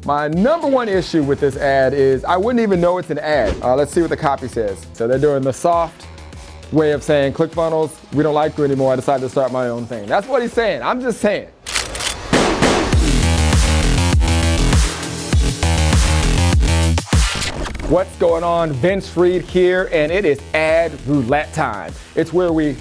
My number one issue with this ad is I wouldn't even know it's an ad. Let's see what the copy says. So they're doing the soft way of saying, ClickFunnels, we don't like you anymore. I decided to start my own thing. That's what he's saying. I'm just saying. What's going on? Vince Reed here, and it is Ad Roulette time. It's where we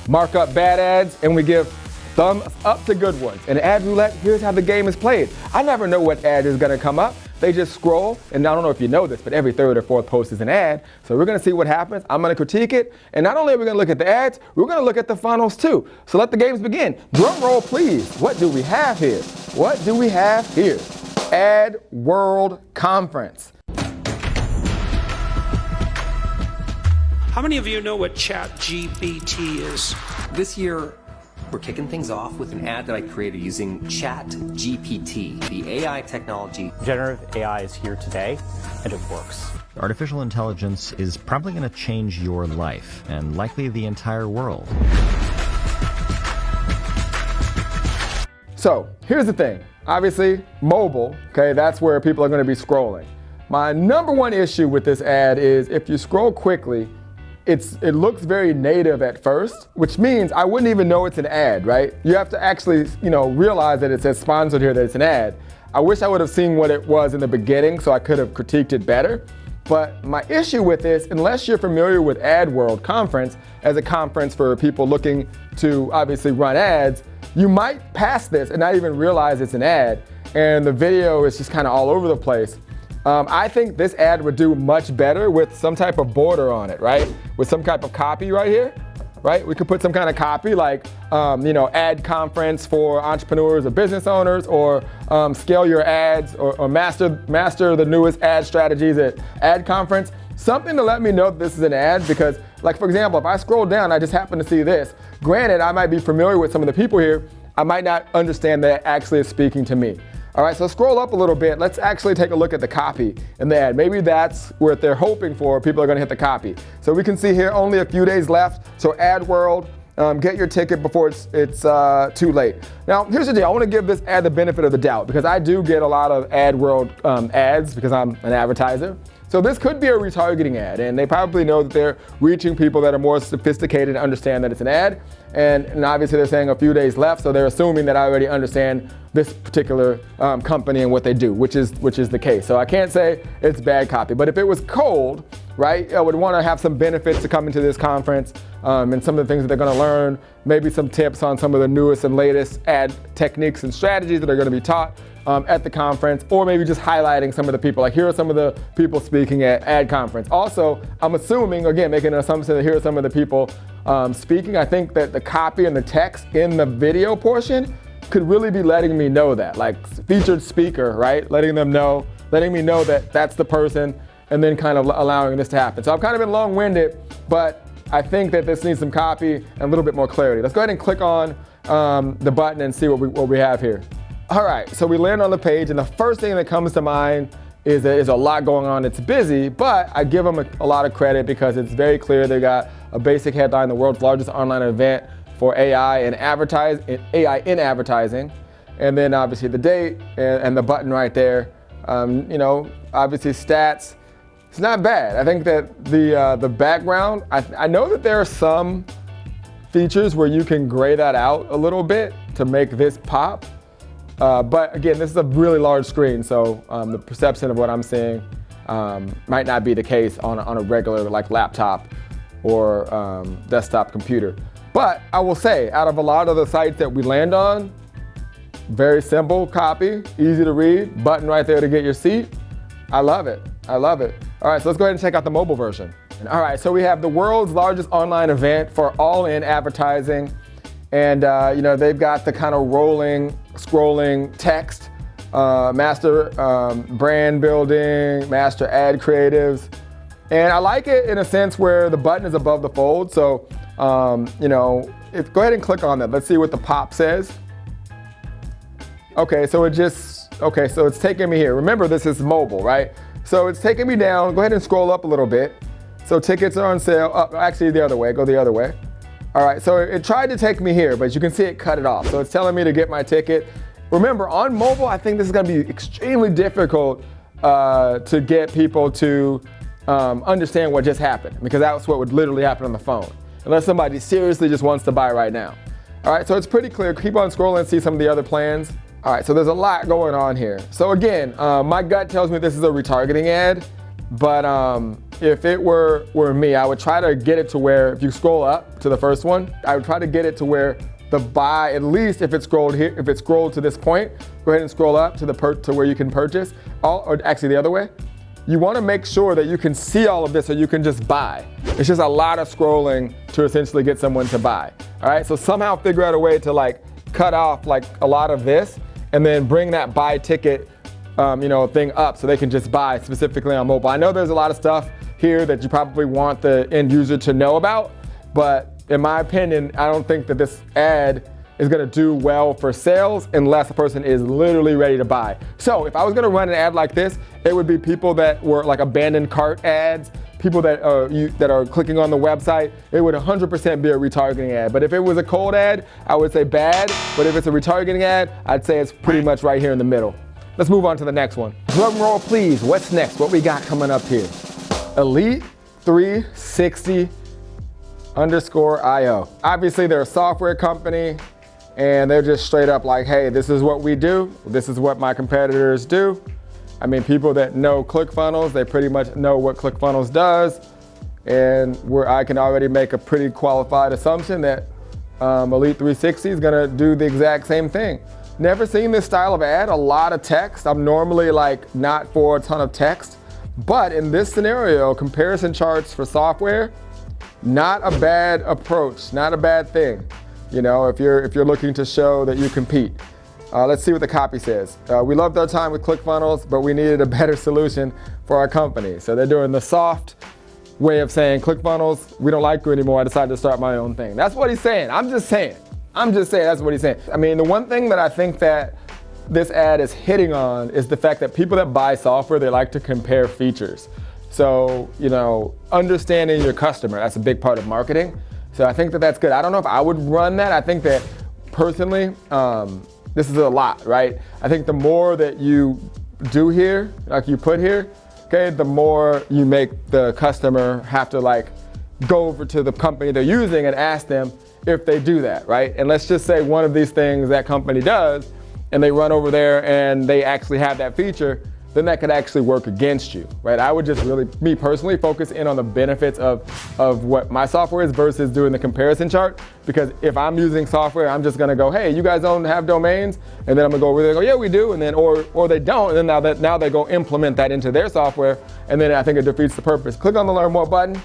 mark up bad ads and we give thumbs up to good ones. And Ad Roulette, here's how the game is played. I never know what ad is gonna come up. They just scroll, and I don't know if you know this, but every third or fourth post is an ad. So we're gonna see what happens. I'm gonna critique it, and not only are we gonna look at the ads, we're gonna look at the funnels too. So let the games begin. Drum roll, please. What do we have here? What do we have here? AdWorld Conference. How many of you know what ChatGPT is? This year, we're kicking things off with an ad that I created using ChatGPT, the AI technology. Generative AI is here today, and it works. Artificial intelligence is probably going to change your life, and likely the entire world. So here's the thing. Obviously, mobile, okay, that's where people are going to be scrolling. My number one issue with this ad is if you scroll quickly, it looks very native at first, which means I wouldn't even know it's an ad, right? You have to actually, realize that it says sponsored here, that it's an ad. I wish I would have seen what it was in the beginning so I could have critiqued it better. But my issue with this, unless you're familiar with AdWorld Conference as a conference for people looking to obviously run ads, you might pass this and not even realize it's an ad, and the video is just kind of all over the place. I think this ad would do much better with some type of border on it, right? With some type of copy right here, right? We could put some kind of copy like, ad conference for entrepreneurs or business owners, or scale your ads, or master the newest ad strategies at ad conference. Something to let me know that this is an ad, because like, for example, if I scroll down, I just happen to see this. Granted, I might be familiar with some of the people here. I might not understand that it actually is speaking to me. All right, so scroll up a little bit. Let's actually take a look at the copy in the ad. Maybe that's what they're hoping for. People are gonna hit the copy. So we can see here only a few days left. So AdWorld, get your ticket before it's too late. Now, here's the deal. I wanna give this ad the benefit of the doubt, because I do get a lot of AdWorld ads because I'm an advertiser. So this could be a retargeting ad, and they probably know that they're reaching people that are more sophisticated and understand that it's an ad. And obviously they're saying a few days left, so they're assuming that I already understand this particular company and what they do, which is the case. So I can't say it's bad copy, but if it was cold, right, I would want to have some benefits to come into this conference, and some of the things that they're going to learn, maybe some tips on some of the newest and latest ad techniques and strategies that are going to be taught at the conference, or maybe just highlighting some of the people, like here are some of the people speaking at ad conference. Also, I'm assuming, again, making an assumption that here are some of the people speaking. I think that the copy and the text in the video portion could really be letting me know that, like featured speaker, right? Letting me know that that's the person, and then kind of allowing this to happen. So I've kind of been long-winded, but I think that this needs some copy and a little bit more clarity. Let's go ahead and click on the button and see what we have here. All right, so we land on the page, and the first thing that comes to mind is that there's a lot going on. It's busy, but I give them a lot of credit because it's very clear. They got a basic headline: the world's largest online event for AI in advertising, and then obviously the date and the button right there. Obviously stats. It's not bad. I think that the background. I know that there are some features where you can gray that out a little bit to make this pop. But again, this is a really large screen, so the perception of what I'm seeing might not be the case on a regular like laptop or desktop computer. But I will say, out of a lot of the sites that we land on, very simple copy, easy to read, button right there to get your seat. I love it. I love it. All right, so let's go ahead and check out the mobile version. All right, so we have the world's largest online event for all-in advertising. And they've got the kind of rolling, scrolling text, master brand building, master ad creatives. And I like it in a sense where the button is above the fold. So, go ahead and click on that. Let's see what the pop says. Okay, so it's taking me here. Remember, this is mobile, right? So it's taking me down. Go ahead and scroll up a little bit. So tickets are on sale. Actually, the other way. Go the other way. All right, so it tried to take me here, but you can see it cut it off. So it's telling me to get my ticket. remember, on mobile, I think this is gonna be extremely difficult to get people to understand what just happened, because that's what would literally happen on the phone, unless somebody seriously just wants to buy right now. All right, so it's pretty clear. Keep on scrolling and see some of the other plans. All right, so there's a lot going on here. So again, my gut tells me this is a retargeting ad, but if it were me, I would try to get it to where, if you scroll up to the first one, I would try to get it to where the buy, at least if it's scrolled here, if it's scrolled to this point, go ahead and scroll up to to where you can purchase, or actually the other way. You want to make sure that you can see all of this so you can just buy. It's just a lot of scrolling to essentially get someone to buy. All right, so somehow figure out a way to like cut off like a lot of this and then bring that buy ticket thing up so they can just buy specifically on mobile. I know there's a lot of stuff here that you probably want the end user to know about, but in my opinion, I don't think that this ad is gonna do well for sales unless a person is literally ready to buy. So if I was gonna run an ad like this, it would be people that were like abandoned cart ads, people that are clicking on the website. It would 100% be a retargeting ad. But if it was a cold ad, I would say bad. But if it's a retargeting ad, I'd say it's pretty much right here in the middle. Let's move on to the next one. Drum roll, please. What's next? What we got coming up here? Elite 360_IO. Obviously, they're a software company, and they're just straight up like, hey, this is what we do. This is what my competitors do. I mean, people that know ClickFunnels, they pretty much know what ClickFunnels does. And I can already make a pretty qualified assumption that Elite 360 is gonna do the exact same thing. Never seen this style of ad, a lot of text. I'm normally like not for a ton of text, but in this scenario, comparison charts for software, not a bad approach, not a bad thing. You know, if you're looking to show that you compete. Let's see what the copy says. We loved our time with ClickFunnels, but we needed a better solution for our company. So they're doing the soft way of saying, ClickFunnels, we don't like you anymore. I decided to start my own thing. That's what he's saying. I'm just saying that's what he's saying. I mean, the one thing that I think that this ad is hitting on is the fact that people that buy software, they like to compare features. So, understanding your customer, that's a big part of marketing. So I think that that's good. I don't know if I would run that. I think that personally, this is a lot, right? I think the more that you do here, like you put here, okay, the more you make the customer have to like go over to the company they're using and ask them if they do that, right? And let's just say one of these things that company does, and they run over there and they actually have that feature, then that could actually work against you, right? I would just really, me personally, focus in on the benefits of what my software is versus doing the comparison chart. Because if I'm using software, I'm just gonna go, hey, you guys don't have domains? And then I'm gonna go over there and go, yeah, we do. And then, or they don't, and then now they go implement that into their software, and then I think it defeats the purpose. Click on the Learn More button,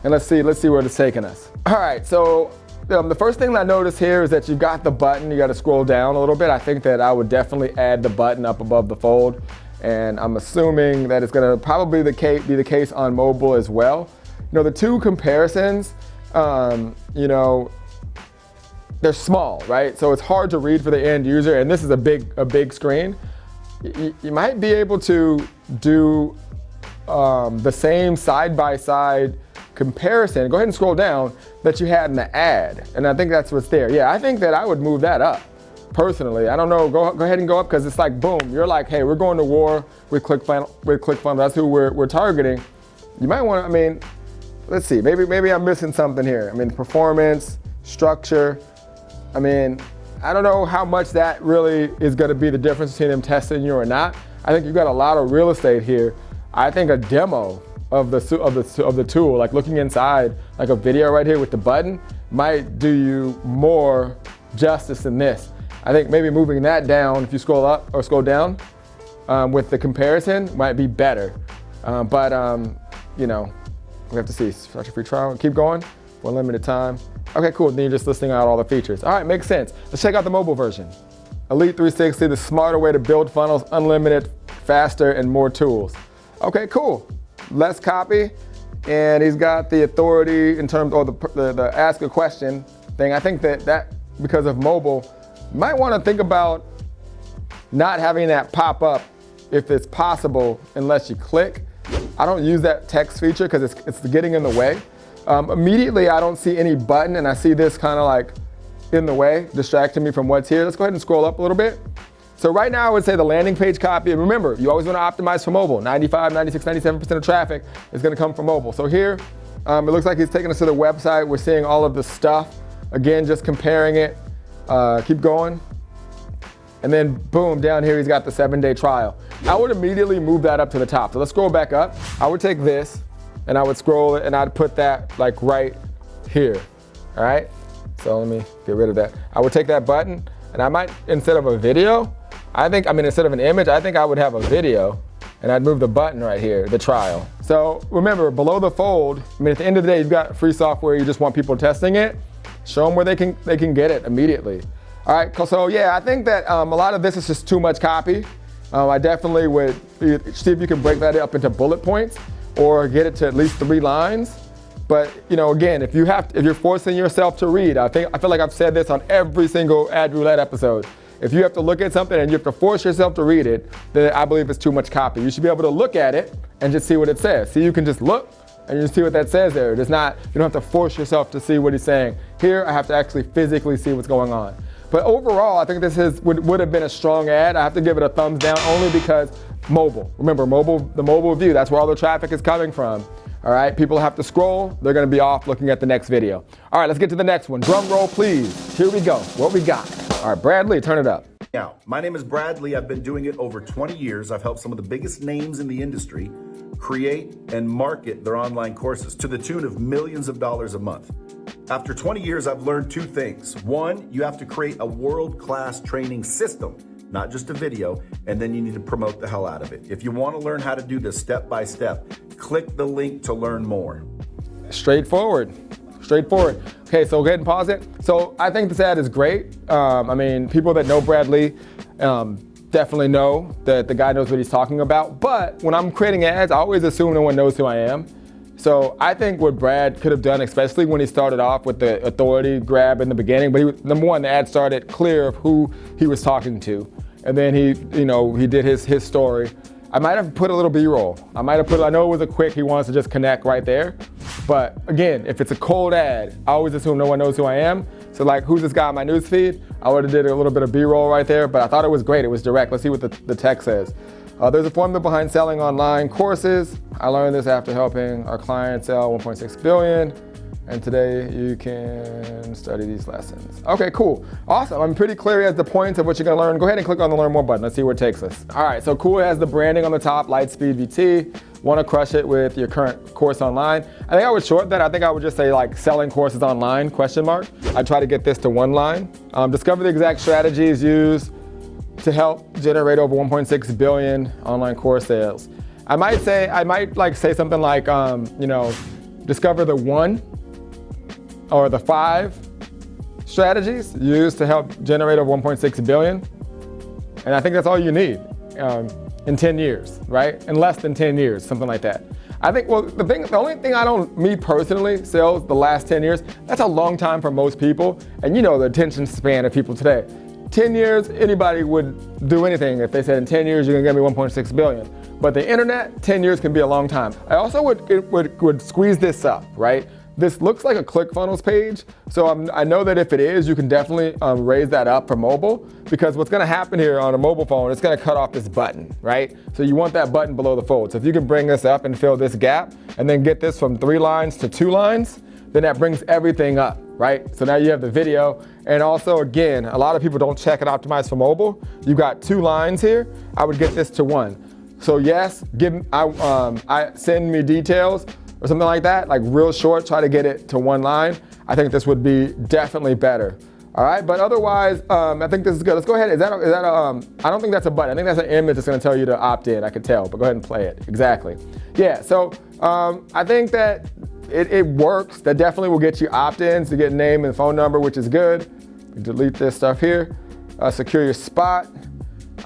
and let's see where it's taking us. All right, so the first thing that I noticed here is that you got the button, you gotta scroll down a little bit. I think that I would definitely add the button up above the fold. And I'm assuming that it's gonna probably be the case on mobile as well. The two comparisons, they're small, right? So it's hard to read for the end user, and this is a big screen. You might be able to do the same side-by-side comparison, go ahead and scroll down, that you had in the ad. And I think that's what's there. Yeah, I think that I would move that up. Personally, I don't know, go ahead and go up, because it's like, boom, you're like, hey, we're going to war with ClickFunnels, that's who we're targeting. You might want to, let's see, maybe I'm missing something here. Performance, structure, I don't know how much that really is going to be the difference between them testing you or not. I think you've got a lot of real estate here. I think a demo of the tool, like looking inside, like a video right here with the button, might do you more justice than this. I think maybe moving that down, if you scroll up or scroll down with the comparison, might be better. But we have to see. Start a free trial. Keep going for a limited time. Okay, cool. Then you're just listing out all the features. All right, makes sense. Let's check out the mobile version. Elite 360, the smarter way to build funnels, unlimited, faster, and more tools. Okay, cool. Less copy, and he's got the authority in terms of the ask a question thing. I think that because of mobile, you might want to think about not having that pop up if it's possible unless you click. I don't use that text feature because it's getting in the way. Immediately, I don't see any button, and I see this kind of like in the way, distracting me from what's here. Let's go ahead and scroll up a little bit. So right now I would say the landing page copy, and remember, you always want to optimize for mobile. 95, 96, 97% of traffic is going to come from mobile. So here, it looks like he's taking us to the website. We're seeing all of the stuff. Again, just comparing it. Keep going. And then boom, down here he's got the 7-day trial. I would immediately move that up to the top. So let's scroll back up. I would take this and I would scroll it and I'd put that like right here, all right? So let me get rid of that. I would take that button and I might, instead of a video, instead of an image, I think I would have a video and I'd move the button right here, the trial. So remember, below the fold, at the end of the day, you've got free software, you just want people testing it, show them where they can get it immediately. All right, so yeah, I think that a lot of this is just too much copy. I definitely would see if you can break that up into bullet points or get it to at least 3 lines. But again, if you're forcing yourself to read, I feel like I've said this on every single Ad Roulette episode. If you have to look at something and you have to force yourself to read it, then I believe it's too much copy. You should be able to look at it and just see what it says. So you can just look and you see what that says there. You don't have to force yourself to see what he's saying. Here, I have to actually physically see what's going on. But overall, I think this would have been a strong ad. I have to give it a thumbs down only because mobile. Remember, the mobile view, that's where all the traffic is coming from. All right, people have to scroll. They're gonna be off looking at the next video. All right, let's get to the next one. Drum roll, please. Here we go. What we got? All right, Bradley, turn it up. Now, my name is Bradley. I've been doing it over 20 years. I've helped some of the biggest names in the industry create and market their online courses to the tune of millions of dollars a month. After 20 years, I've learned 2 things. 1, you have to create a world-class training system, not just a video, and then you need to promote the hell out of it. If you want to learn how to do this step by step, click the link to learn more. Straightforward. Okay, so go ahead and pause it. So I think this ad is great. People that know Bradley definitely know that the guy knows what he's talking about. But when I'm creating ads, I always assume no one knows who I am. So I think what Brad could have done, especially when he started off with the authority grab in the beginning, but number one, the ad started clear of who he was talking to. And then he did his story. I might have put a little B-roll. I know it was a quick, he wants to just connect right there. But again, if it's a cold ad, I always assume no one knows who I am. So like, who's this guy on my newsfeed? I would have did a little bit of B-roll right there, but I thought it was great. It was direct. Let's see what the text says. There's a formula behind selling online courses. I learned this after helping our clients sell 1.6 billion. And today you can study these lessons. Okay, cool. Awesome. I'm pretty clear as the points of what you're gonna learn. Go ahead and click on the learn more button. Let's see where it takes us. All right, so cool, it has the branding on the top, LightSpeed VT. Wanna crush it with your current course online. I think I would short that. I think I would just say like selling courses online, ? I'd try to get this to 1 line. Discover the exact strategies used to help generate over 1.6 billion online course sales. I might say something like, discover the 1 or the 5 strategies used to help generate over 1.6 billion. And I think that's all you need in 10 years, right? In less than 10 years, something like that. I think, the only thing me personally, sales the last 10 years, that's a long time for most people. And the attention span of people today. 10 years, anybody would do anything if they said in 10 years, you're gonna give me 1.6 billion. But the internet, 10 years can be a long time. I also would squeeze this up, right? This looks like a ClickFunnels page, so I know that if it is, you can definitely raise that up for mobile, because what's gonna happen here on a mobile phone, it's gonna cut off this button, right? So you want that button below the fold. So if you can bring this up and fill this gap, and then get this from 3 lines to 2 lines, then that brings everything up, right? So now you have the video, and also again, a lot of people don't check and optimize for mobile. You've got 2 lines here. I would get this to 1. So yes, send me details, or something like that, like real short, try to get it to 1 line. I think this would be definitely better. All right, but otherwise, I think this is good. Let's go ahead. Is that I don't think that's a button. I think that's an image that's gonna tell you to opt in. I can tell, but go ahead and play it. Exactly. Yeah, so I think that it works. That definitely will get you opt-ins to get name and phone number, which is good. Delete this stuff here. Secure your spot.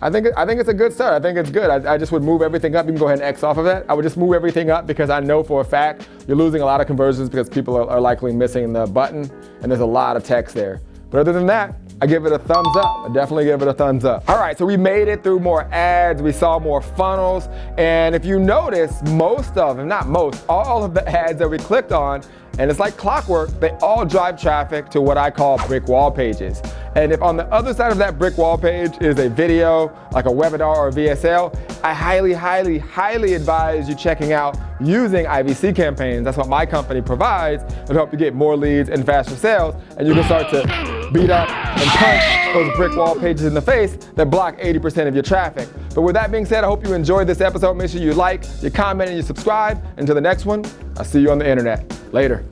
I think it's a good start. I think it's good. I just would move everything up. You can go ahead and X off of that. I would just move everything up because I know for a fact you're losing a lot of conversions because people are likely missing the button and there's a lot of text there. But other than that, I give it a thumbs up. I definitely give it a thumbs up. All right, so we made it through more ads, we saw more funnels, and if you notice, most of them, not most, all of the ads that we clicked on, and it's like clockwork, they all drive traffic to what I call brick wall pages. And if on the other side of that brick wall page is a video, like a webinar or a VSL, I highly, highly, highly advise you checking out using IVC campaigns. That's what my company provides. It'll help you get more leads and faster sales, and you can start to beat up and punch those brick wall pages in the face that block 80% of your traffic. But with that being said, I hope you enjoyed this episode. Make sure you like, you comment, and you subscribe. Until the next one, I'll see you on the internet. Later.